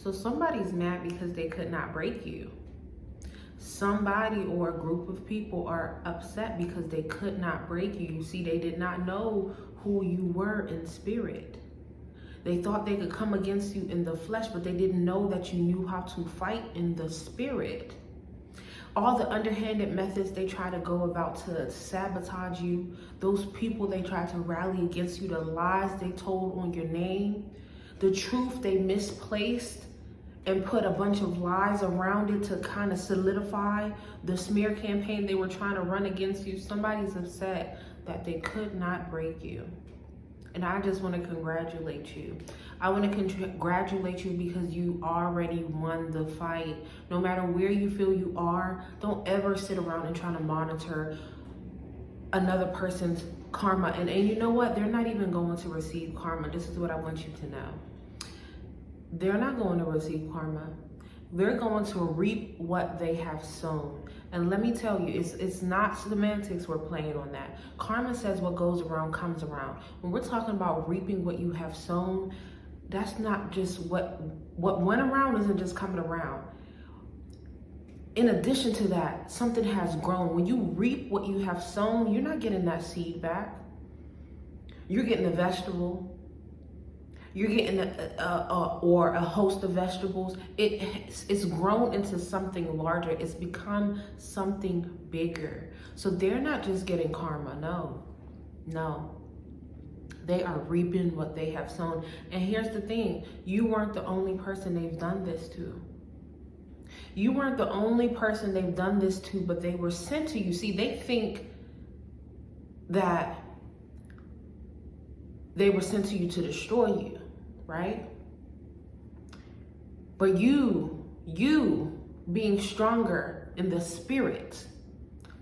So somebody's mad because they could not break you. Somebody or a group of people are upset because they could not break you. You see, they did not know who you were in spirit. They thought they could come against you in the flesh, but they didn't know that you knew how to fight in the spirit. All the underhanded methods they try to go about to sabotage you, those people they try to rally against you, the lies they told on your name, the truth they misplaced and put a bunch of lies around it to kind of solidify the smear campaign they were trying to run against you. Somebody's upset that they could not break you. And I just want to congratulate you. I want to congratulate you because you already won the fight. No matter where you feel you are, don't ever sit around and try to monitor another person's karma. And you know what? They're not even going to receive karma. This is what I want you to know. They're not going to receive karma. They're going to reap what they have sown. And let me tell you, it's not semantics we're playing on that. Karma says what goes around comes around. When we're talking about reaping what you have sown, that's not just what went around isn't just coming around. In addition to that, something has grown. When you reap what you have sown, you're not getting that seed back. You're getting a vegetable. You're getting or a host of vegetables. It's grown into something larger. It's become something bigger. So they're not just getting karma. No. They are reaping what they have sown. And here's the thing. You weren't the only person they've done this to. You weren't the only person they've done this to, but they were sent to you. See, they think that they were sent to you to destroy you, right? But you being stronger in the spirit,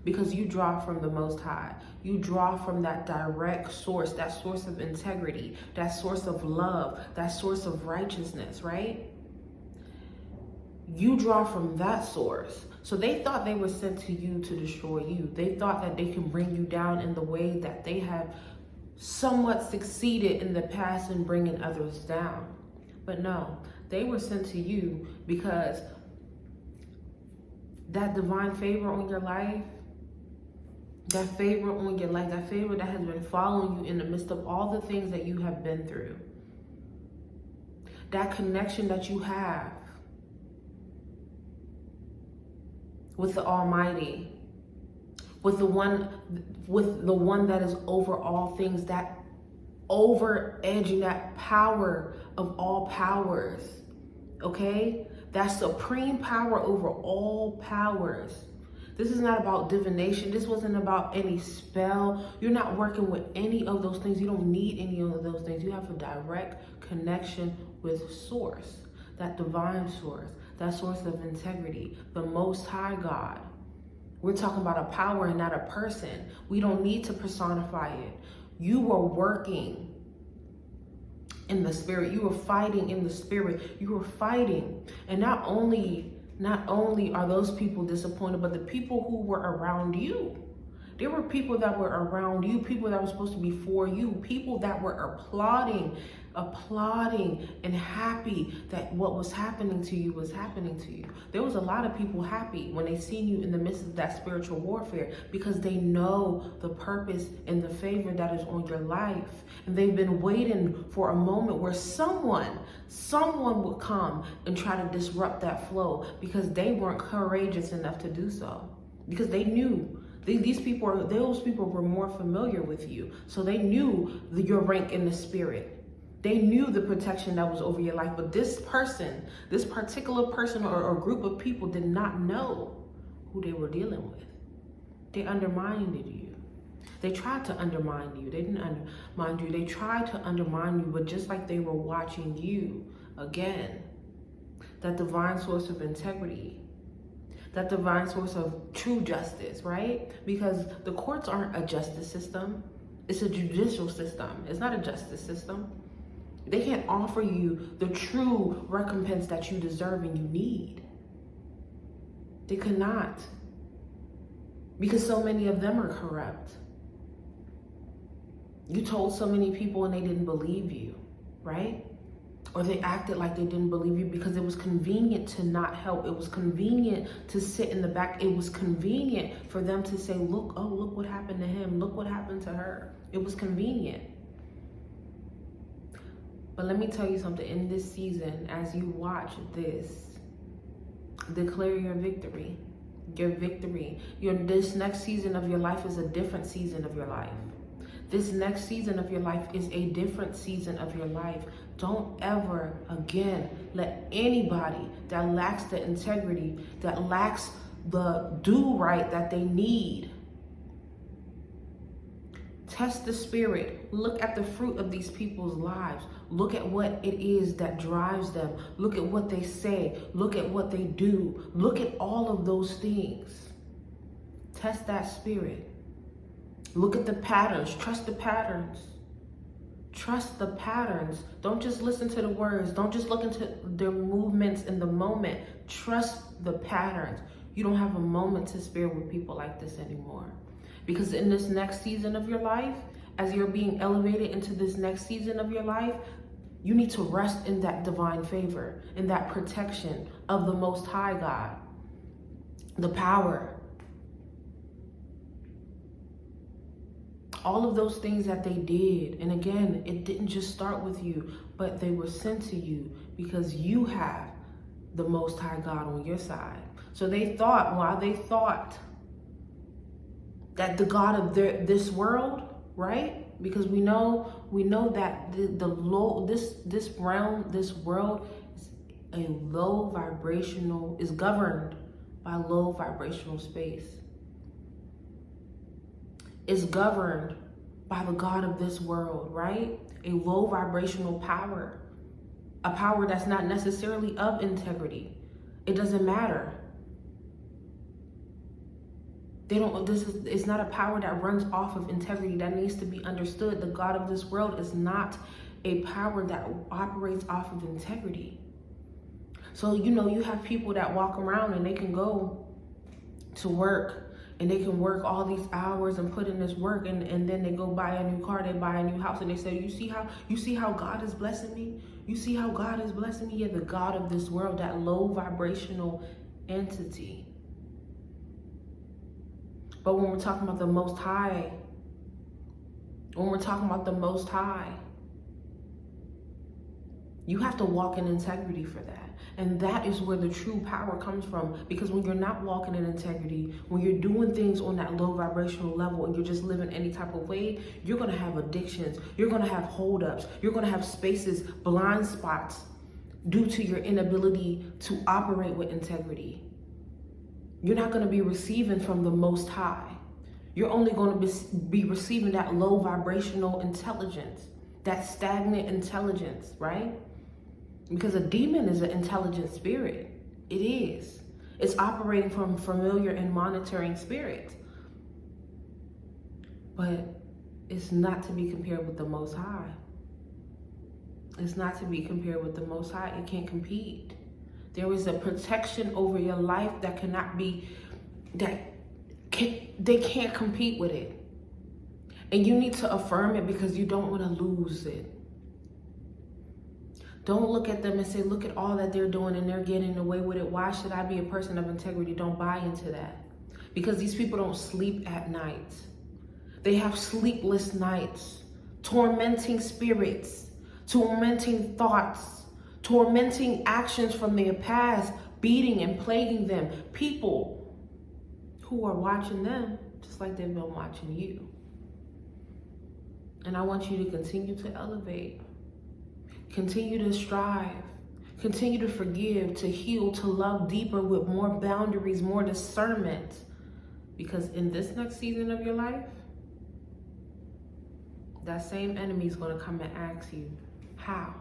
because you draw from the Most High. You draw from that direct source, that source of integrity, that source of love, that source of righteousness, right? You draw from that source. So they thought they were sent to you to destroy you. They thought that they can bring you down in the way that they have somewhat succeeded in the past in bringing others down. But no, they were sent to you because that divine favor on your life, that favor on your life, that favor that has been following you in the midst of all the things that you have been through, that connection that you have with the Almighty, with the one that is over all things, that over edging, that power of all powers, okay? That supreme power over all powers. This is not about divination. This wasn't about any spell. You're not working with any of those things. You don't need any of those things. You have a direct connection with source, that divine source, that source of integrity, the Most High God. We're talking about a power and not a person. We don't need to personify it. You were working in the spirit. You were fighting in the spirit. You were fighting. And not only are those people disappointed, but the people who were around you. There were people that were around you, people that were supposed to be for you, people that were applauding and happy that what was happening to you was happening to you. There was a lot of people happy when they seen you in the midst of that spiritual warfare because they know the purpose and the favor that is on your life. And they've been waiting for a moment where someone would come and try to disrupt that flow because they weren't courageous enough to do so. Because they knew those people were more familiar with you. So they knew your rank in the spirit. They knew the protection that was over your life. But this particular person or group of people did not know who they were dealing with. They undermined you. They tried to undermine you. They didn't undermine you. They tried to undermine you, but just like they were watching you, again, that divine source of integrity, that divine source of true justice, right? Because the courts aren't a justice system. It's a judicial system. It's not a justice system. They can't offer you the true recompense that you deserve and you need. They could not. Because so many of them are corrupt. You told so many people and they didn't believe you, right? or they acted like they didn't believe you because it was convenient to not help. It was convenient to sit in the back. It was convenient for them to say, look, oh, look what happened to him. Look what happened to her. It was convenient. But let me tell you something. In this season, as you watch this, declare your victory. Your victory. This next season of your life is a different season of your life. This next season of your life is a different season of your life. Don't ever again let anybody that lacks the integrity, that lacks the do right that they need. Test the spirit. Look at the fruit of these people's lives. Look at what it is that drives them. Look at what they say. Look at what they do. Look at all of those things. Test that spirit. Look at the patterns. Trust the patterns. Trust the patterns. Don't just listen to the words. Don't just look into their movements in the moment. Trust the patterns. You don't have a moment to spare with people like this anymore. Because in this next season of your life, as you're being elevated into this next season of your life, you need to rest in that divine favor, in that protection of the Most High God, the power. All of those things that they did, and again, it didn't just start with you, but they were sent to you because you have the Most High God on your side. So they thought, while they thought that the God of this world, right? Because we know that this realm, this world is a low vibrational, is governed by low vibrational space. Is governed by the God of this world, right? A low vibrational power, a power that's not necessarily of integrity. It doesn't matter. It's not a power that runs off of integrity. That needs to be understood. The God of this world is not a power that operates off of integrity. So, you have people that walk around and they can go to work and they can work all these hours and put in this work, and then they go buy a new car, they buy a new house, and they say, you see how God is blessing me? You see how God is blessing me? Yeah, the God of this world, that low vibrational entity. But when we're talking about the Most High, you have to walk in integrity for that. And that is where the true power comes from. Because when you're not walking in integrity, when you're doing things on that low vibrational level and you're just living any type of way, you're going to have addictions. You're going to have holdups. You're going to have spaces, blind spots, due to your inability to operate with integrity. You're not going to be receiving from the Most High. You're only going to be receiving that low vibrational intelligence, that stagnant intelligence, right? Because a demon is an intelligent spirit. It is. It's operating from familiar and monitoring spirits. But it's not to be compared with the Most High. It's not to be compared with the Most High. It can't compete. There is a protection over your life that cannot be, they can't compete with it. And you need to affirm it because you don't want to lose it. Don't look at them and say, look at all that they're doing and they're getting away with it. Why should I be a person of integrity? Don't buy into that. Because these people don't sleep at night. They have sleepless nights, tormenting spirits, tormenting thoughts, tormenting actions from their past, beating and plaguing them. People who are watching them just like they've been watching you. And I want you to continue to elevate. Continue to strive, continue to forgive, to heal, to love deeper with more boundaries, more discernment. Because in this next season of your life, that same enemy is going to come and ask you, how?